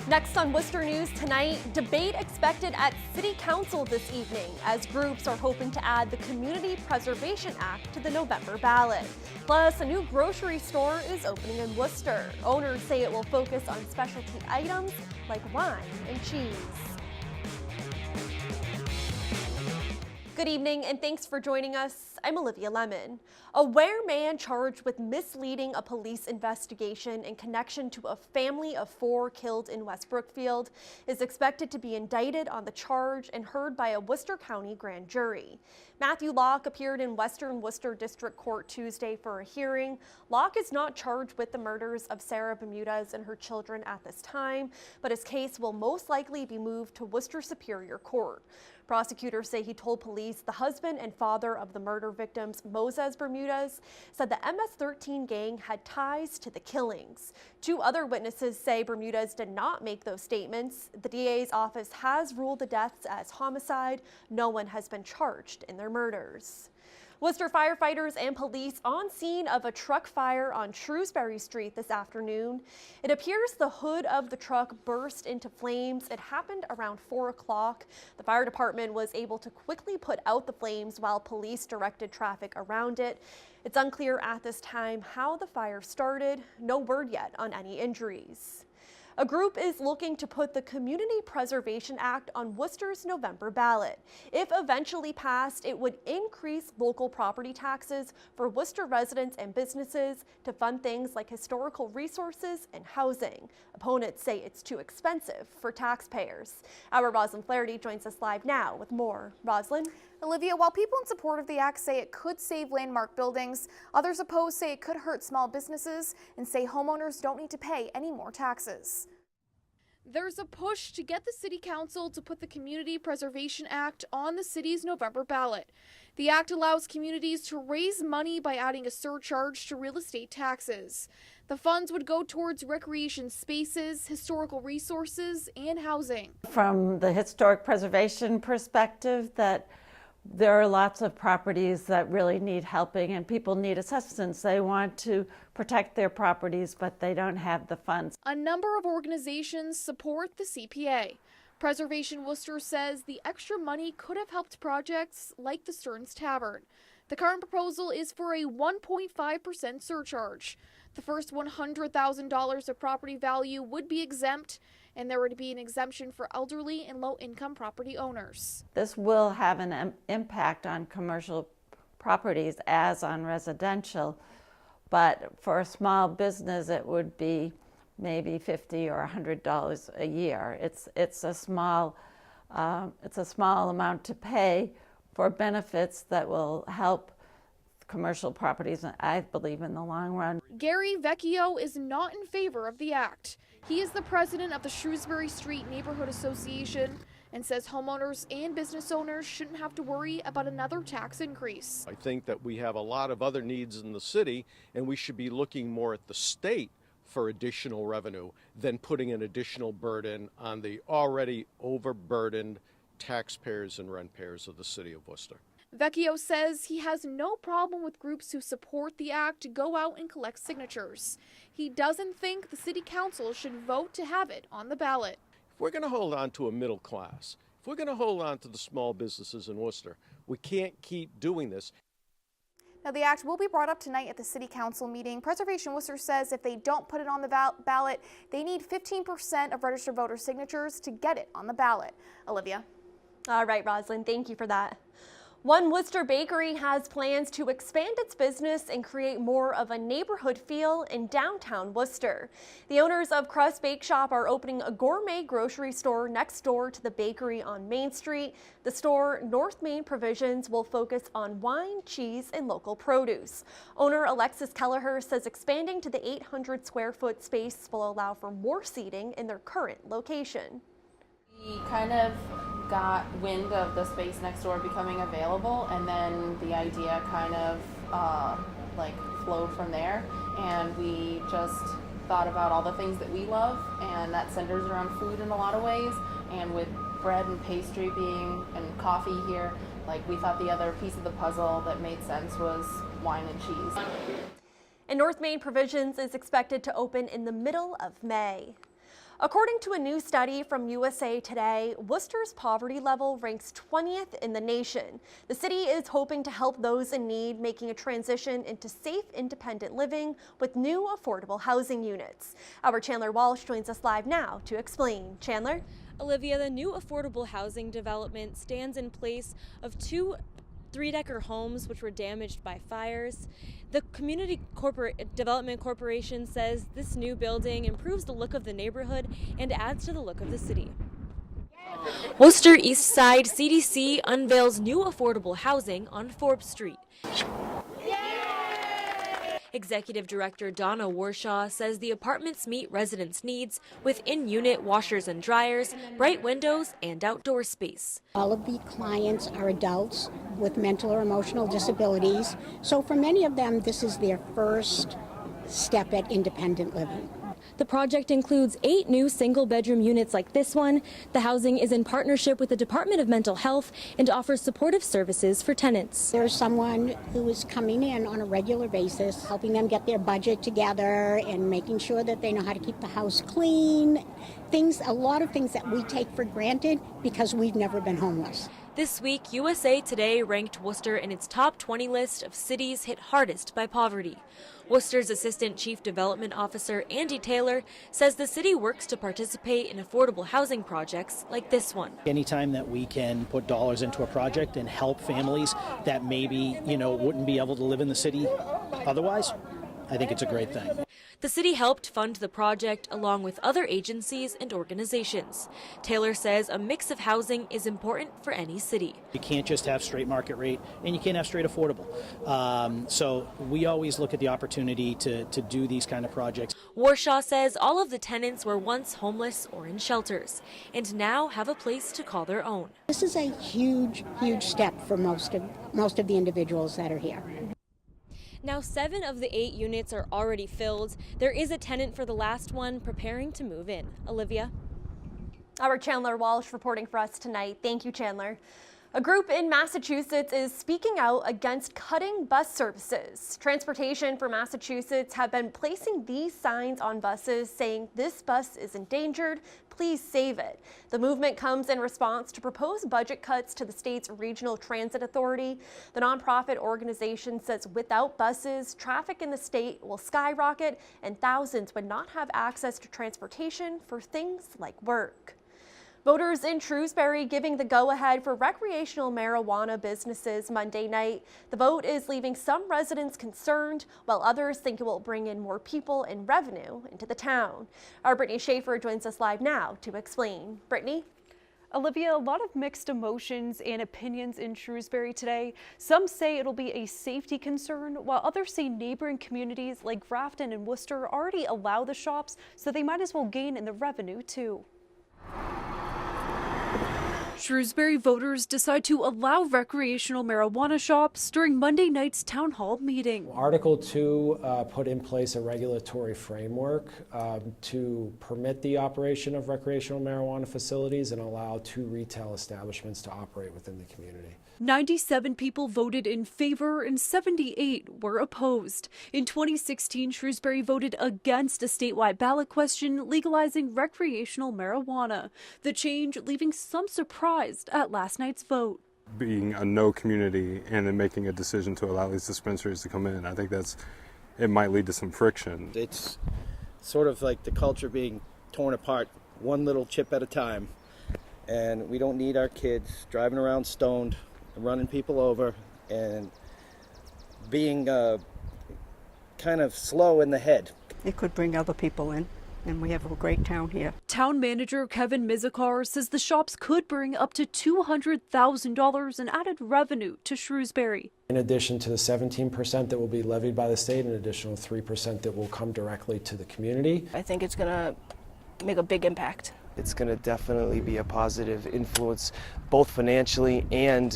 Next on Worcester News tonight, debate expected at City Council this evening as groups are hoping to add the Community Preservation Act to the November ballot. Plus, a new grocery store is opening in Worcester. Owners say it will focus on specialty items like wine and cheese. Good evening and thanks for joining us. I'm Olivia Lemon. A Ware man charged with misleading a police investigation in connection to a family of 4 killed in West Brookfield is expected to be indicted on the charge and heard by a Worcester County grand jury. Matthew Locke appeared in Western Worcester District Court Tuesday for a hearing. Locke is not charged with the murders of Sarah Bermudez and her children at this time, but his case will most likely be moved to Worcester Superior Court. Prosecutors say he told police the husband and father of the murder victims, Moses Bermudez, said the MS-13 gang had ties to the killings. 2 other witnesses say Bermudez did not make those statements. The DA's office has ruled the deaths as homicide. No one has been charged in their murders. Worcester firefighters and police on scene of a truck fire on Shrewsbury Street this afternoon. It appears the hood of the truck burst into flames. It happened around 4 o'clock. The fire department was able to quickly put out the flames while police directed traffic around it. It's unclear at this time how the fire started. No word yet on any injuries. A group is looking to put the Community Preservation Act on Worcester's November ballot. If eventually passed, it would increase local property taxes for Worcester residents and businesses to fund things like historical resources and housing. Opponents say it's too expensive for taxpayers. Our Rosalind Flaherty joins us live now with more. Rosalind? Olivia, while people in support of the act say it could save landmark buildings, others opposed say it could hurt small businesses and say homeowners don't need to pay any more taxes. There's a push to get the City Council to put the Community Preservation Act on the city's November ballot. The act allows communities to raise money by adding a surcharge to real estate taxes. The funds would go towards recreation spaces, historical resources, and housing. From the historic preservation perspective, that there are lots of properties that really need helping and people need assistance. They want to protect their properties, but they don't have the funds. A number of organizations support the CPA. Preservation Worcester says the extra money could have helped projects like the Stearns Tavern. The current proposal is for a 1.5% surcharge. The first $100,000 of property value would be exempt, and there would be an exemption for elderly and low-income property owners. This will have an impact on commercial properties as on residential, but for a small business it would be maybe $50 or $100 a year. It's a small amount to pay for benefits that will help commercial properties, I believe, in the long run. Gary Vecchio is not in favor of the act. He is the president of the Shrewsbury Street Neighborhood Association and says homeowners and business owners shouldn't have to worry about another tax increase. I think that we have a lot of other needs in the city, and we should be looking more at the state for additional revenue than putting an additional burden on the already overburdened taxpayers and rentpayers of the city of Worcester. Vecchio says he has no problem with groups who support the act to go out and collect signatures. He doesn't think the city council should vote to have it on the ballot. If we're going to hold on to a middle class, if we're going to hold on to the small businesses in Worcester, we can't keep doing this. Now, the act will be brought up tonight at the City Council meeting. Preservation Worcester says if they don't put it on the ballot, they need 15% of registered voter signatures to get it on the ballot. Olivia? All right, Rosalind, thank you for that. One Worcester bakery has plans to expand its business and create more of a neighborhood feel in downtown Worcester. The owners of Crust Bake Shop are opening a gourmet grocery store next door to the bakery on Main Street. The store, North Main Provisions, will focus on wine, cheese, and local produce. Owner Alexis Kelleher says expanding to the 800 square foot space will allow for more seating in their current location. We kind of got wind of the space next door becoming available, and then the idea kind of flowed from there, and we just thought about all the things that we love, and that centers around food in a lot of ways, and with bread and pastry and coffee here, we thought the other piece of the puzzle that made sense was wine and cheese. And North Main Provisions is expected to open in the middle of May. According to a new study from USA Today, Worcester's poverty level ranks 20th in the nation. The city is hoping to help those in need, making a transition into safe, independent living with new affordable housing units. Our Chandler Walsh joins us live now to explain. Chandler? Olivia, the new affordable housing development stands in place of two three-decker homes which were damaged by fires. The Community Development Corporation says this new building improves the look of the neighborhood and adds to the look of the city. Worcester East Side CDC unveils new affordable housing on Forbes Street. Executive Director Donna Warshaw says the apartments meet residents' needs with in-unit washers and dryers, bright windows, and outdoor space. All of the clients are adults with mental or emotional disabilities, so for many of them, this is their first step at independent living. The project includes 8 new single-bedroom units like this one. The housing is in partnership with the Department of Mental Health and offers supportive services for tenants. There's someone who is coming in on a regular basis, helping them get their budget together and making sure that they know how to keep the house clean. A lot of things that we take for granted because we've never been homeless. This week, USA Today ranked Worcester in its top 20 list of cities hit hardest by poverty. Worcester's Assistant Chief Development Officer Andy Taylor says the city works to participate in affordable housing projects like this one. Anytime that we can put dollars into a project and help families that maybe, wouldn't be able to live in the city otherwise, I think it's a great thing. The city helped fund the project along with other agencies and organizations. Taylor says a mix of housing is important for any city. You can't just have straight market rate and you can't have straight affordable. So we always look at the opportunity to do these kind of projects. Warshaw says all of the tenants were once homeless or in shelters and now have a place to call their own. This is a huge, huge step for most of the individuals that are here. Now 7 of the 8 units are already filled. There is a tenant for the last one preparing to move in. Olivia? Our Chandler Walsh reporting for us tonight. Thank you, Chandler. A group in Massachusetts is speaking out against cutting bus services. Transportation for Massachusetts have been placing these signs on buses saying this bus is endangered, please save it. The movement comes in response to proposed budget cuts to the state's Regional Transit Authority. The nonprofit organization says without buses, traffic in the state will skyrocket and thousands would not have access to transportation for things like work. Voters in Shrewsbury giving the go-ahead for recreational marijuana businesses Monday night. The vote is leaving some residents concerned, while others think it will bring in more people and revenue into the town. Our Brittany Schaefer joins us live now to explain. Brittany? Olivia, a lot of mixed emotions and opinions in Shrewsbury today. Some say it'll be a safety concern, while others say neighboring communities like Grafton and Worcester already allow the shops, so they might as well gain in the revenue too. Shrewsbury voters decide to allow recreational marijuana shops during Monday night's town hall meeting. Article 2 put in place a regulatory framework to permit the operation of recreational marijuana facilities and allow 2 retail establishments to operate within the community. 97 people voted in favor and 78 were opposed. In 2016, Shrewsbury voted against a statewide ballot question legalizing recreational marijuana. The change leaving some surprised at last night's vote. Being a no community and then making a decision to allow these dispensaries to come in, I think it might lead to some friction. It's sort of like the culture being torn apart one little chip at a time. And we don't need our kids driving around stoned, running people over, and being kind of slow in the head. It could bring other people in, and we have a great town here. Town manager Kevin Mizikar says the shops could bring up to $200,000 in added revenue to Shrewsbury. In addition to the 17% that will be levied by the state, an additional 3% that will come directly to the community. I think it's going to make a big impact. It's going to definitely be a positive influence, both financially and,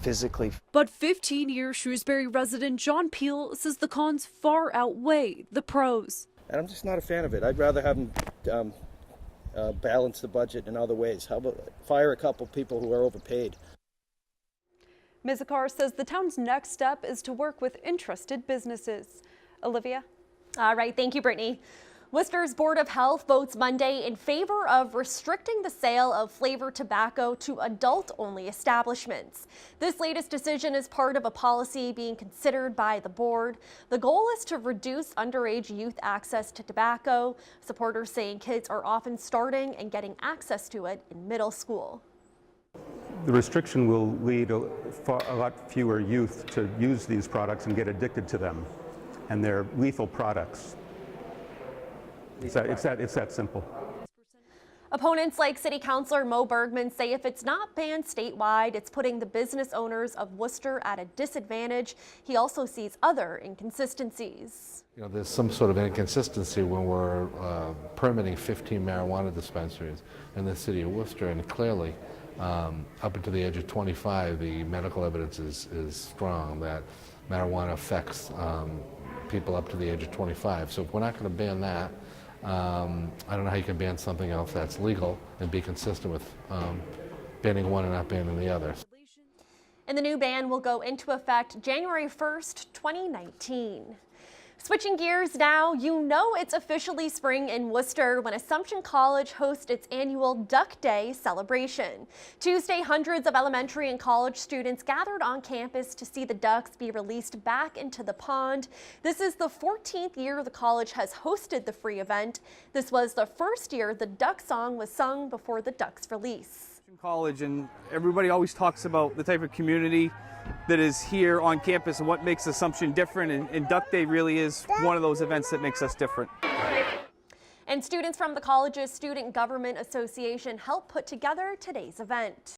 physically. But 15-year Shrewsbury resident John Peel says the cons far outweigh the pros. And I'm just not a fan of it. I'd rather have them balance the budget in other ways. How about fire a couple people who are overpaid? Mizikar says the town's next step is to work with interested businesses. Olivia? All right, thank you, Brittany. Worcester's Board of Health votes Monday in favor of restricting the sale of flavored tobacco to adult-only establishments. This latest decision is part of a policy being considered by the board. The goal is to reduce underage youth access to tobacco. Supporters saying kids are often starting and getting access to it in middle school. The restriction will lead a lot fewer youth to use these products and get addicted to them, and they're lethal products. It's that simple. Opponents like City Councilor Mo Bergman say if it's not banned statewide, it's putting the business owners of Worcester at a disadvantage. He also sees other inconsistencies. There's some sort of inconsistency when we're permitting 15 marijuana dispensaries in the city of Worcester, and clearly up until the age of 25, the medical evidence is strong that marijuana affects people up to the age of 25. So if we're not going to ban that, I don't know how you can ban something else that's legal and be consistent with banning one and not banning the other. And the new ban will go into effect January 1st, 2019. Switching gears now, you know it's officially spring in Worcester when Assumption College hosts its annual Duck Day celebration. Tuesday, hundreds of elementary and college students gathered on campus to see the ducks be released back into the pond. This is the 14th year the college has hosted the free event. This was the first year the duck song was sung before the ducks' release. College, and everybody always talks about the type of community that is here on campus and what makes Assumption different, and Duck Day really is one of those events that makes us different. And students from the college's Student Government Association helped put together today's event.